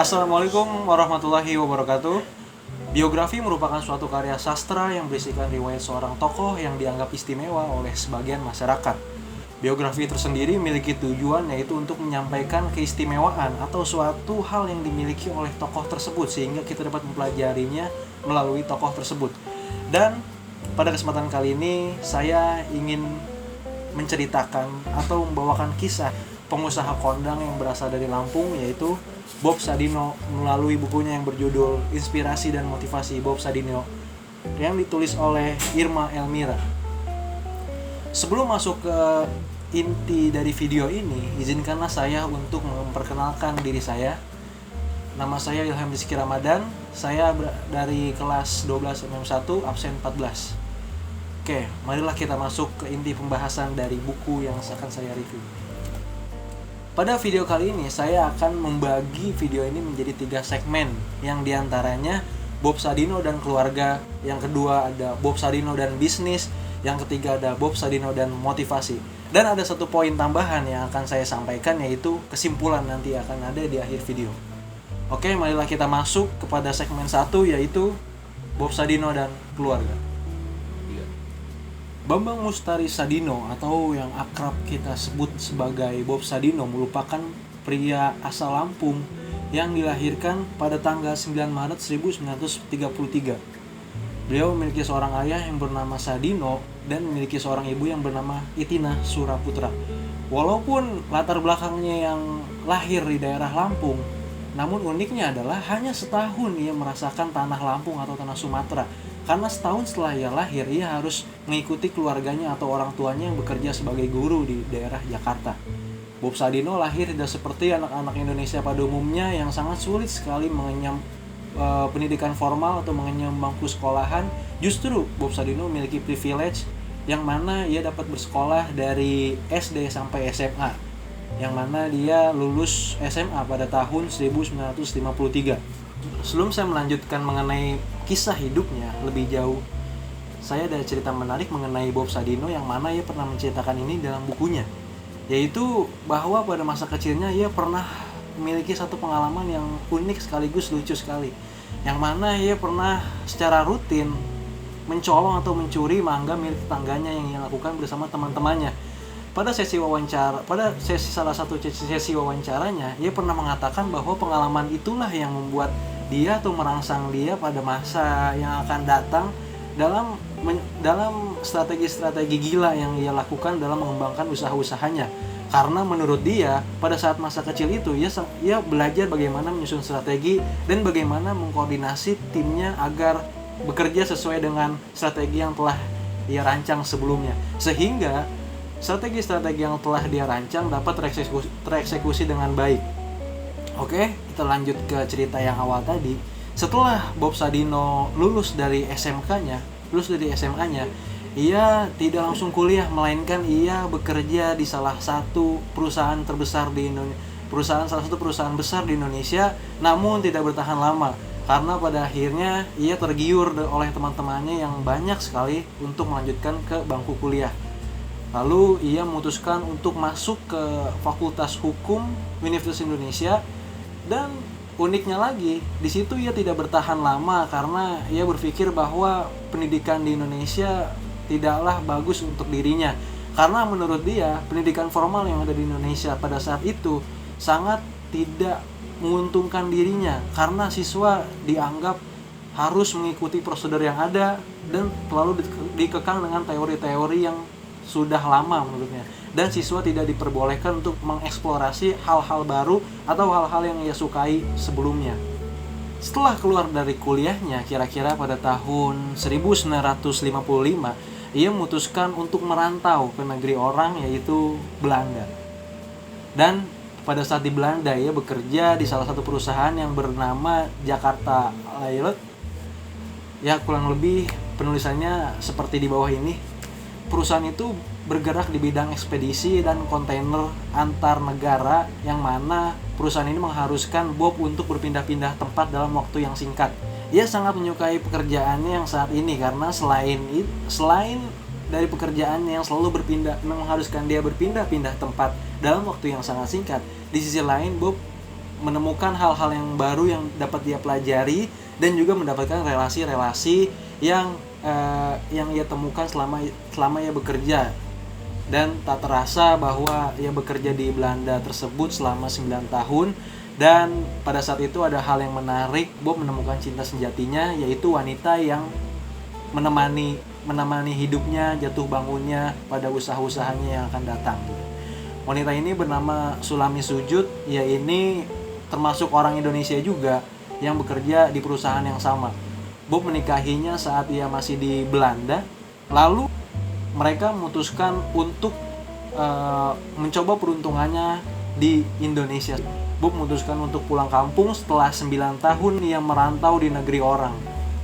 Assalamualaikum warahmatullahi wabarakatuh. Biografi merupakan suatu karya sastra yang berisikan riwayat seorang tokoh yang dianggap istimewa oleh sebagian masyarakat. Biografi tersendiri memiliki tujuan yaitu untuk menyampaikan keistimewaan atau suatu hal yang dimiliki oleh tokoh tersebut sehingga kita dapat mempelajarinya melalui tokoh tersebut. Dan pada kesempatan kali ini saya ingin menceritakan atau membawakan kisah pengusaha kondang yang berasal dari Lampung, yaitu Bob Sadino, melalui bukunya yang berjudul Inspirasi dan Motivasi Bob Sadino yang ditulis oleh Irma Elmira. Sebelum masuk ke inti dari video ini, izinkanlah saya untuk memperkenalkan diri saya. Nama saya Ilham Rizky Ramadan, saya dari kelas 12 MM1 absen 14. Oke, marilah kita masuk ke inti pembahasan dari buku yang akan saya review. Pada video kali ini saya akan membagi video ini menjadi 3 segmen, yang diantaranya Bob Sadino dan keluarga, yang kedua ada Bob Sadino dan bisnis, yang ketiga ada Bob Sadino dan motivasi. Dan ada satu poin tambahan yang akan saya sampaikan, yaitu kesimpulan nanti akan ada di akhir video. Oke, marilah kita masuk kepada segmen 1, yaitu Bob Sadino dan keluarga. Bambang Mustari Sadino atau yang akrab kita sebut sebagai Bob Sadino merupakan pria asal Lampung yang dilahirkan pada tanggal 9 Maret 1933. Beliau memiliki seorang ayah yang bernama Sadino dan memiliki seorang ibu yang bernama Itina Suraputra. Walaupun latar belakangnya yang lahir di daerah Lampung, namun uniknya adalah hanya setahun ia merasakan tanah Lampung atau tanah Sumatera. Karena setahun setelah ia lahir, ia harus mengikuti keluarganya atau orang tuanya yang bekerja sebagai guru di daerah Jakarta. Bob Sadino lahir tidak seperti anak-anak Indonesia pada umumnya yang sangat sulit sekali mengenyam pendidikan formal atau mengenyam bangku sekolahan. Justru Bob Sadino memiliki privilege yang mana ia dapat bersekolah dari SD sampai SMA, yang mana dia lulus SMA pada tahun 1953. Sebelum saya melanjutkan mengenai kisah hidupnya lebih jauh, saya ada cerita menarik mengenai Bob Sadino yang mana ia pernah menceritakan ini dalam bukunya, yaitu bahwa pada masa kecilnya ia pernah memiliki satu pengalaman yang unik sekaligus lucu sekali, yang mana ia pernah secara rutin mencolong atau mencuri mangga milik tetangganya yang ia lakukan bersama teman-temannya. Pada salah satu sesi wawancaranya, ia pernah mengatakan bahwa pengalaman itulah yang membuat dia atau merangsang dia pada masa yang akan datang dalam strategi-strategi gila yang ia lakukan dalam mengembangkan usaha-usahanya. Karena menurut dia, pada saat masa kecil itu, ia belajar bagaimana menyusun strategi dan bagaimana mengkoordinasi timnya agar bekerja sesuai dengan strategi yang telah ia rancang sebelumnya. Sehingga strategi-strategi yang telah dia rancang dapat tereksekusi dengan baik. Oke, kita lanjut ke cerita yang awal tadi. Setelah Bob Sadino lulus dari SMA-nya, ia tidak langsung kuliah, melainkan ia bekerja di salah satu perusahaan terbesar di Indonesia, salah satu perusahaan besar di Indonesia, namun tidak bertahan lama karena pada akhirnya ia tergiur oleh teman-temannya yang banyak sekali untuk melanjutkan ke bangku kuliah. Lalu ia memutuskan untuk masuk ke Fakultas Hukum Universitas Indonesia, dan uniknya lagi di situ ia tidak bertahan lama karena ia berpikir bahwa pendidikan di Indonesia tidaklah bagus untuk dirinya, karena menurut dia pendidikan formal yang ada di Indonesia pada saat itu sangat tidak menguntungkan dirinya karena siswa dianggap harus mengikuti prosedur yang ada dan terlalu dikekang dengan teori-teori yang sudah lama menurutnya, dan siswa tidak diperbolehkan untuk mengeksplorasi hal-hal baru atau hal-hal yang ia sukai sebelumnya. Setelah keluar dari kuliahnya kira-kira pada tahun 1955, ia memutuskan untuk merantau ke negeri orang, yaitu Belanda. Dan pada saat di Belanda ia bekerja di salah satu perusahaan yang bernama Jakarta Leyland. Ya, kurang lebih penulisannya seperti di bawah ini. Perusahaan itu bergerak di bidang ekspedisi dan kontainer antar negara, yang mana perusahaan ini mengharuskan Bob untuk berpindah-pindah tempat dalam waktu yang singkat. Ia sangat menyukai pekerjaannya yang saat ini karena selain dari pekerjaannya yang selalu mengharuskan dia berpindah-pindah tempat dalam waktu yang sangat singkat, di sisi lain Bob menemukan hal-hal yang baru yang dapat dia pelajari, dan juga mendapatkan relasi-relasi yang ia temukan selama ia bekerja. Dan tak terasa bahwa ia bekerja di Belanda tersebut selama 9 tahun. Dan pada saat itu ada hal yang menarik, Bob menemukan cinta sejatinya, yaitu wanita yang menemani hidupnya, jatuh bangunnya pada usaha-usahanya yang akan datang. Wanita ini bernama Sulami Sujud, ia ini termasuk orang Indonesia juga yang bekerja di perusahaan yang sama. Bob menikahinya saat ia masih di Belanda, lalu mereka memutuskan untuk mencoba peruntungannya di Indonesia. Bob memutuskan untuk pulang kampung setelah 9 tahun ia merantau di negeri orang.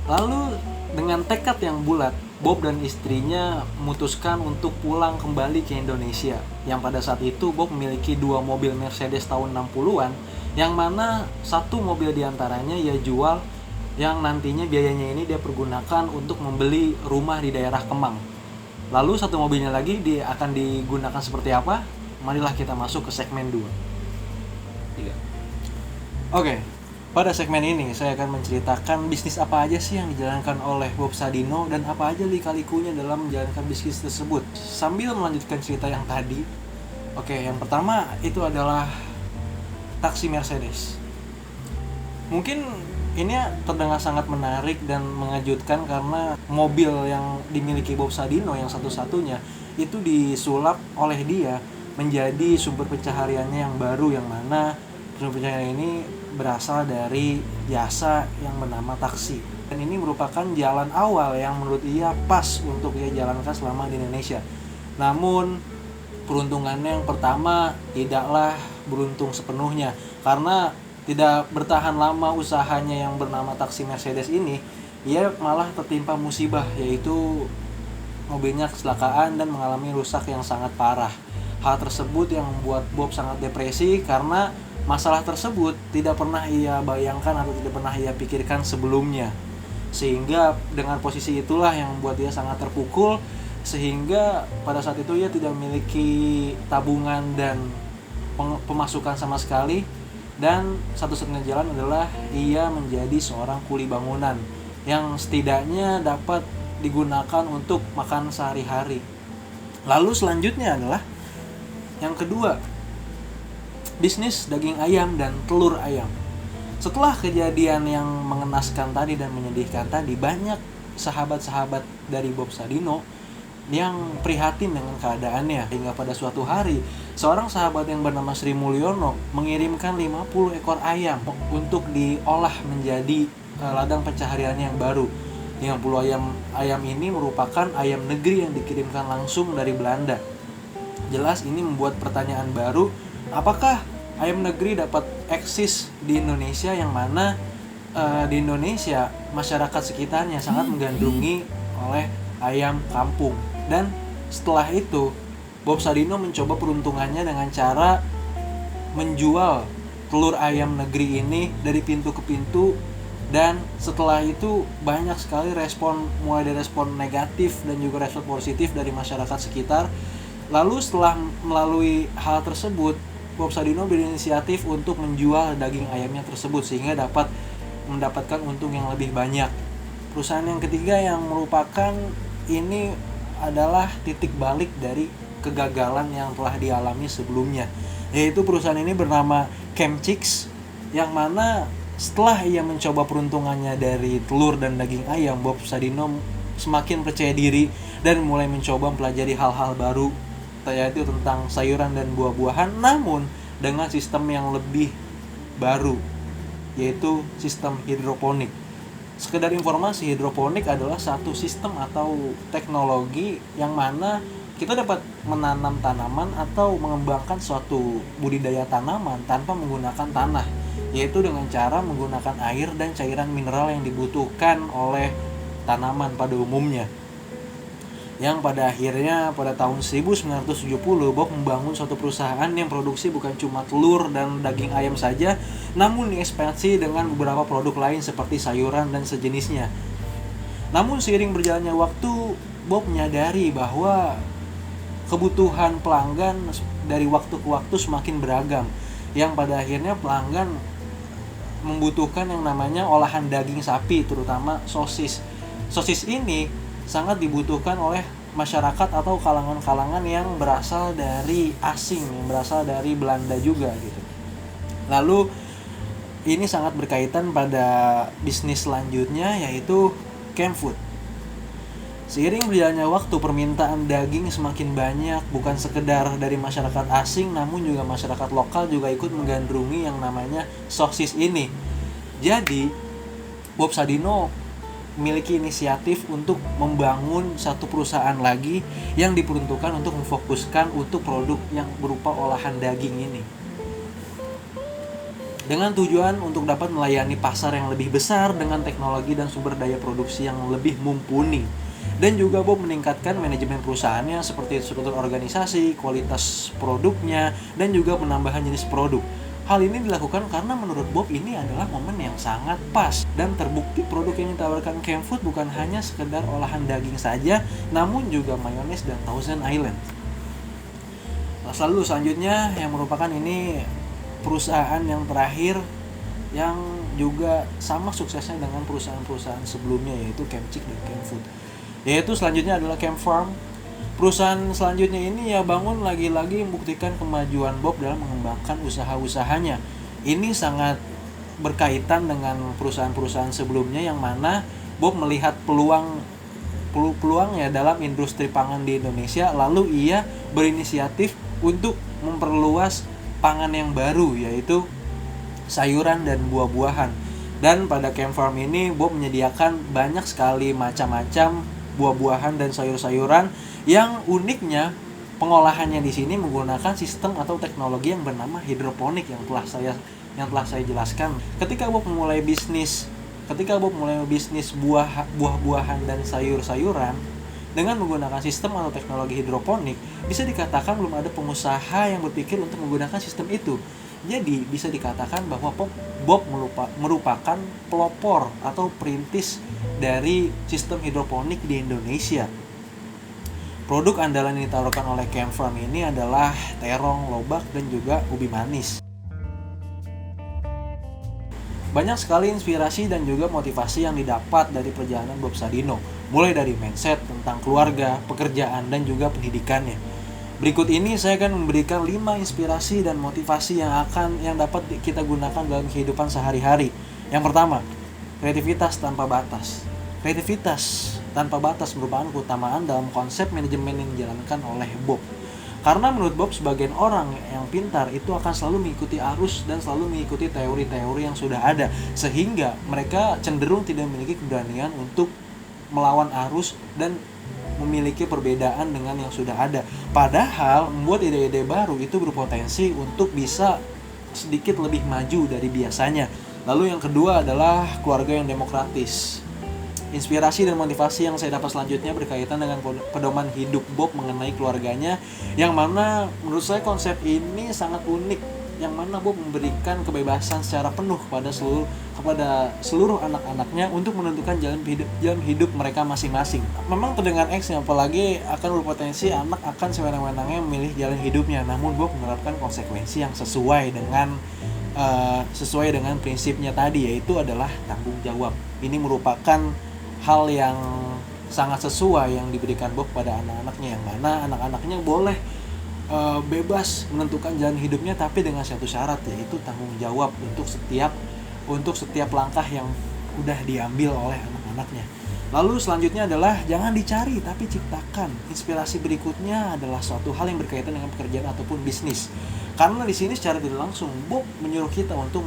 Lalu dengan tekad yang bulat, Bob dan istrinya memutuskan untuk pulang kembali ke Indonesia. Yang pada saat itu Bob memiliki 2 mobil Mercedes tahun 60-an, yang mana satu mobil diantaranya ia jual, yang nantinya biayanya ini dia pergunakan untuk membeli rumah di daerah Kemang. Lalu satu mobilnya lagi akan digunakan seperti apa? Marilah kita masuk ke segmen 2. Oke, pada segmen ini saya akan menceritakan bisnis apa aja sih yang dijalankan oleh Bob Sadino dan apa aja lika-likunya dalam menjalankan bisnis tersebut. Sambil melanjutkan cerita yang tadi. Oke, yang pertama itu adalah taksi Mercedes. Mungkin ini terdengar sangat menarik dan mengejutkan karena mobil yang dimiliki Bob Sadino yang satu-satunya itu disulap oleh dia menjadi sumber pencahariannya yang baru, yang mana sumber pencaharian ini berasal dari jasa yang bernama taksi. Dan ini merupakan jalan awal yang menurut ia pas untuk ia jalankan selama di Indonesia. Namun peruntungannya yang pertama tidaklah beruntung sepenuhnya, karena tidak bertahan lama usahanya yang bernama taksi Mercedes ini, ia malah tertimpa musibah, yaitu mobilnya kecelakaan dan mengalami rusak yang sangat parah. Hal tersebut yang membuat Bob sangat depresi karena masalah tersebut tidak pernah ia bayangkan atau tidak pernah ia pikirkan sebelumnya. Sehingga dengan posisi itulah yang membuat dia sangat terpukul, sehingga pada saat itu ia tidak memiliki tabungan dan pemasukan sama sekali. Dan satu-satunya jalan adalah ia menjadi seorang kuli bangunan yang setidaknya dapat digunakan untuk makan sehari-hari. Lalu selanjutnya adalah yang kedua, bisnis daging ayam dan telur ayam. Setelah kejadian yang mengenaskan tadi dan menyedihkan tadi, banyak sahabat-sahabat dari Bob Sadino yang prihatin dengan keadaannya. Hingga pada suatu hari, seorang sahabat yang bernama Sri Mulyono mengirimkan 50 ekor ayam untuk diolah menjadi ladang pencahariannya yang baru. 50 ayam ini merupakan ayam negeri yang dikirimkan langsung dari Belanda. Jelas ini membuat pertanyaan baru, apakah ayam negeri dapat eksis di Indonesia, yang mana di Indonesia masyarakat sekitarnya sangat menggandrungi oleh ayam kampung. Dan setelah itu Bob Sadino mencoba peruntungannya dengan cara menjual telur ayam negeri ini dari pintu ke pintu. Dan setelah itu banyak sekali respon, mulai dari respon negatif dan juga respon positif dari masyarakat sekitar. Lalu setelah melalui hal tersebut, Bob Sadino berinisiatif untuk menjual daging ayamnya tersebut sehingga dapat mendapatkan untung yang lebih banyak. Perusahaan yang ketiga yang merupakan ini adalah titik balik dari kegagalan yang telah dialami sebelumnya, yaitu perusahaan ini bernama Chemchicks, yang mana setelah ia mencoba peruntungannya dari telur dan daging ayam, Bob Sadino semakin percaya diri dan mulai mencoba mempelajari hal-hal baru, yaitu tentang sayuran dan buah-buahan, namun dengan sistem yang lebih baru, yaitu sistem hidroponik. Sekedar informasi, hidroponik adalah satu sistem atau teknologi yang mana kita dapat menanam tanaman atau mengembangkan suatu budidaya tanaman tanpa menggunakan tanah, yaitu dengan cara menggunakan air dan cairan mineral yang dibutuhkan oleh tanaman pada umumnya. Yang pada akhirnya pada tahun 1970 Bob membangun suatu perusahaan yang produksi bukan cuma telur dan daging ayam saja, namun diekspansi dengan beberapa produk lain seperti sayuran dan sejenisnya. Namun seiring berjalannya waktu, Bob menyadari bahwa kebutuhan pelanggan dari waktu ke waktu semakin beragam, yang pada akhirnya pelanggan membutuhkan yang namanya olahan daging sapi, terutama sosis. Sosis ini sangat dibutuhkan oleh masyarakat atau kalangan-kalangan yang berasal dari asing, yang berasal dari Belanda juga gitu. Lalu ini sangat berkaitan pada bisnis selanjutnya, yaitu camp food. Seiring berjalannya waktu, permintaan daging semakin banyak, bukan sekedar dari masyarakat asing, namun juga masyarakat lokal juga ikut menggandrungi yang namanya sosis ini. Jadi, Bob Sadino memiliki inisiatif untuk membangun satu perusahaan lagi yang diperuntukkan untuk memfokuskan untuk produk yang berupa olahan daging ini. Dengan tujuan untuk dapat melayani pasar yang lebih besar dengan teknologi dan sumber daya produksi yang lebih mumpuni. Dan juga Bob meningkatkan manajemen perusahaannya seperti struktur organisasi, kualitas produknya, dan juga penambahan jenis produk. Hal ini dilakukan karena menurut Bob ini adalah momen yang sangat pas dan terbukti produk yang ditawarkan Camp Food bukan hanya sekedar olahan daging saja, namun juga mayones dan Thousand Island. Lalu selanjutnya yang merupakan ini perusahaan yang terakhir yang juga sama suksesnya dengan perusahaan-perusahaan sebelumnya, yaitu Camp Chick dan Camp Food. Yaitu selanjutnya adalah Camp Farm. Perusahaan selanjutnya ini ya bangun lagi-lagi membuktikan kemajuan Bob dalam mengembangkan usaha-usahanya. Ini sangat berkaitan dengan perusahaan-perusahaan sebelumnya yang mana Bob melihat peluang ya dalam industri pangan di Indonesia, lalu ia berinisiatif untuk memperluas pangan yang baru, yaitu sayuran dan buah-buahan. Dan pada Camp Farm ini Bob menyediakan banyak sekali macam-macam buah-buahan dan sayur-sayuran yang uniknya pengolahannya di sini menggunakan sistem atau teknologi yang bernama hidroponik yang telah saya jelaskan. Ketika Bob mulai bisnis buah-buahan dan sayur-sayuran dengan menggunakan sistem atau teknologi hidroponik, bisa dikatakan belum ada pengusaha yang berpikir untuk menggunakan sistem itu. Jadi bisa dikatakan bahwa Bob merupakan pelopor atau perintis dari sistem hidroponik di Indonesia. Produk andalan yang ditawarkan oleh Camp Farm ini adalah terong, lobak, dan juga ubi manis. Banyak sekali inspirasi dan juga motivasi yang didapat dari perjalanan Bob Sadino, mulai dari mindset tentang keluarga, pekerjaan, dan juga pendidikannya. Berikut ini saya akan memberikan 5 inspirasi dan motivasi yang dapat kita gunakan dalam kehidupan sehari-hari. Yang pertama, kreativitas tanpa batas. Kreativitas tanpa batas merupakan keutamaan dalam konsep manajemen yang dijalankan oleh Bob. Karena menurut Bob, sebagian orang yang pintar itu akan selalu mengikuti arus dan selalu mengikuti teori-teori yang sudah ada, sehingga mereka cenderung tidak memiliki keberanian untuk melawan arus dan memiliki perbedaan dengan yang sudah ada. Padahal membuat ide-ide baru itu berpotensi untuk bisa sedikit lebih maju dari biasanya. Lalu yang kedua adalah keluarga yang demokratis. Inspirasi dan motivasi yang saya dapat selanjutnya berkaitan dengan pedoman hidup Bob mengenai keluarganya, yang mana menurut saya konsep ini sangat unik, yang mana Bob memberikan kebebasan secara penuh kepada seluruh anak-anaknya untuk menentukan jalan hidup mereka masing-masing. Memang terdengar ekstrim, apalagi akan berpotensi anak akan sewenang-wenangnya memilih jalan hidupnya, namun Bob menerapkan konsekuensi yang sesuai dengan prinsipnya tadi, yaitu adalah tanggung jawab. Ini merupakan hal yang sangat sesuai yang diberikan Bob pada anak-anaknya, yang mana anak-anaknya boleh bebas menentukan jalan hidupnya, tapi dengan satu syarat, yaitu tanggung jawab untuk setiap langkah yang udah diambil oleh anak-anaknya. Lalu selanjutnya adalah jangan dicari tapi ciptakan. Inspirasi berikutnya adalah suatu hal yang berkaitan dengan pekerjaan ataupun bisnis. Karena di sini secara tidak langsung Bob menyuruh kita untuk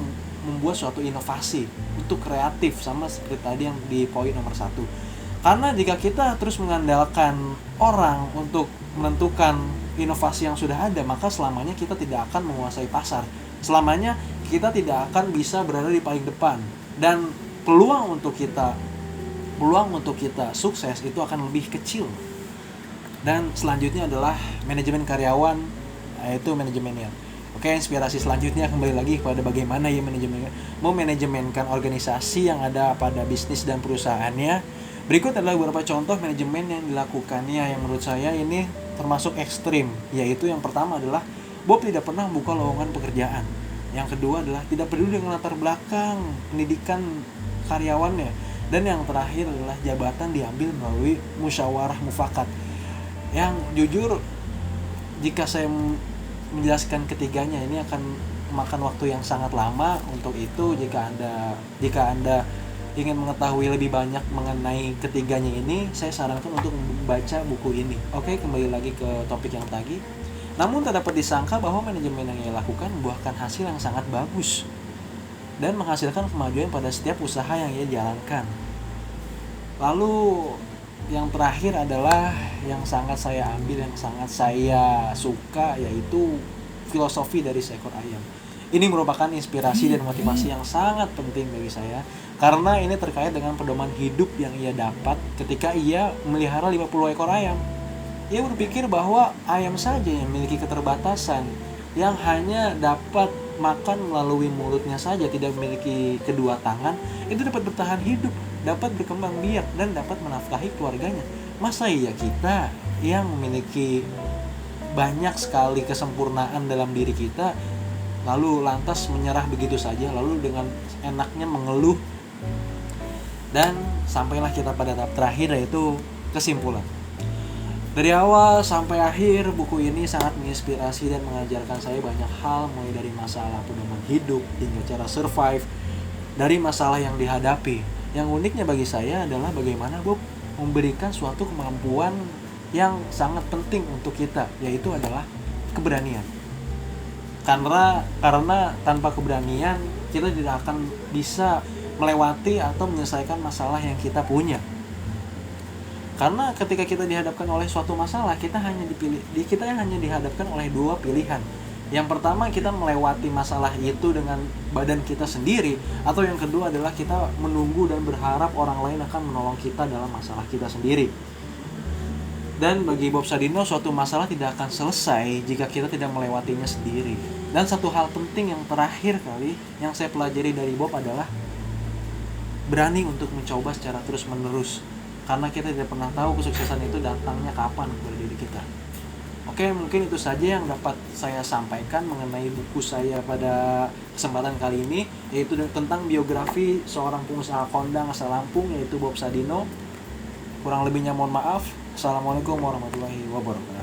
membuat suatu inovasi, untuk kreatif, sama seperti tadi yang di poin nomor 1. Karena jika kita terus mengandalkan orang untuk menentukan inovasi yang sudah ada, maka selamanya kita tidak akan menguasai pasar. Selamanya kita tidak akan bisa berada di paling depan, dan peluang untuk kita sukses itu akan lebih kecil. Dan selanjutnya adalah manajemen karyawan, yaitu manajemennya. Oke, inspirasi selanjutnya kembali lagi kepada bagaimana ya manajemenkan organisasi yang ada pada bisnis dan perusahaannya. Berikut adalah beberapa contoh manajemen yang dilakukannya yang menurut saya ini termasuk ekstrim, yaitu yang pertama adalah Bob tidak pernah membuka lowongan pekerjaan. Yang kedua adalah tidak peduli dengan latar belakang pendidikan karyawannya. Dan yang terakhir adalah jabatan diambil melalui musyawarah mufakat. Yang jujur, jika saya menjelaskan ketiganya ini akan memakan waktu yang sangat lama. Untuk itu jika anda ingin mengetahui lebih banyak mengenai ketiganya ini, saya sarankan untuk membaca buku ini. Oke, kembali lagi ke topik yang tadi. Namun tak dapat disangka bahwa manajemen yang ia lakukan membuahkan hasil yang sangat bagus dan menghasilkan kemajuan pada setiap usaha yang ia jalankan. Lalu yang terakhir adalah yang sangat saya ambil, yang sangat saya suka, yaitu filosofi dari seekor ayam. Ini merupakan inspirasi dan motivasi yang sangat penting bagi saya, karena ini terkait dengan pedoman hidup yang ia dapat ketika ia melihara 50 ekor ayam. Ia berpikir bahwa ayam saja yang memiliki keterbatasan, yang hanya dapat makan melalui mulutnya saja, tidak memiliki kedua tangan, itu dapat bertahan hidup, dapat berkembang biak, dan dapat menafkahi keluarganya. Masa iya kita yang memiliki banyak sekali kesempurnaan dalam diri kita, lalu lantas menyerah begitu saja, lalu dengan enaknya mengeluh, dan sampailah kita pada tahap terakhir, yaitu kesimpulan. Dari awal sampai akhir, buku ini sangat menginspirasi dan mengajarkan saya banyak hal, mulai dari masalah pedoman hidup hingga cara survive dari masalah yang dihadapi. Yang uniknya bagi saya adalah bagaimana Bob memberikan suatu kemampuan yang sangat penting untuk kita, yaitu adalah keberanian. Karena tanpa keberanian kita tidak akan bisa melewati atau menyelesaikan masalah yang kita punya. Karena ketika kita dihadapkan oleh suatu masalah, kita hanya dihadapkan oleh dua pilihan. Yang pertama, kita melewati masalah itu dengan badan kita sendiri, atau yang kedua adalah kita menunggu dan berharap orang lain akan menolong kita dalam masalah kita sendiri. Dan bagi Bob Sadino, suatu masalah tidak akan selesai jika kita tidak melewatinya sendiri. Dan satu hal penting yang terakhir kali yang saya pelajari dari Bob adalah berani untuk mencoba secara terus-menerus. Karena kita tidak pernah tahu kesuksesan itu datangnya kapan kepada diri kita. Oke, mungkin itu saja yang dapat saya sampaikan mengenai buku saya pada kesempatan kali ini, yaitu tentang biografi seorang pengusaha kondang asal Lampung, yaitu Bob Sadino. Kurang lebihnya mohon maaf. Assalamualaikum warahmatullahi wabarakatuh.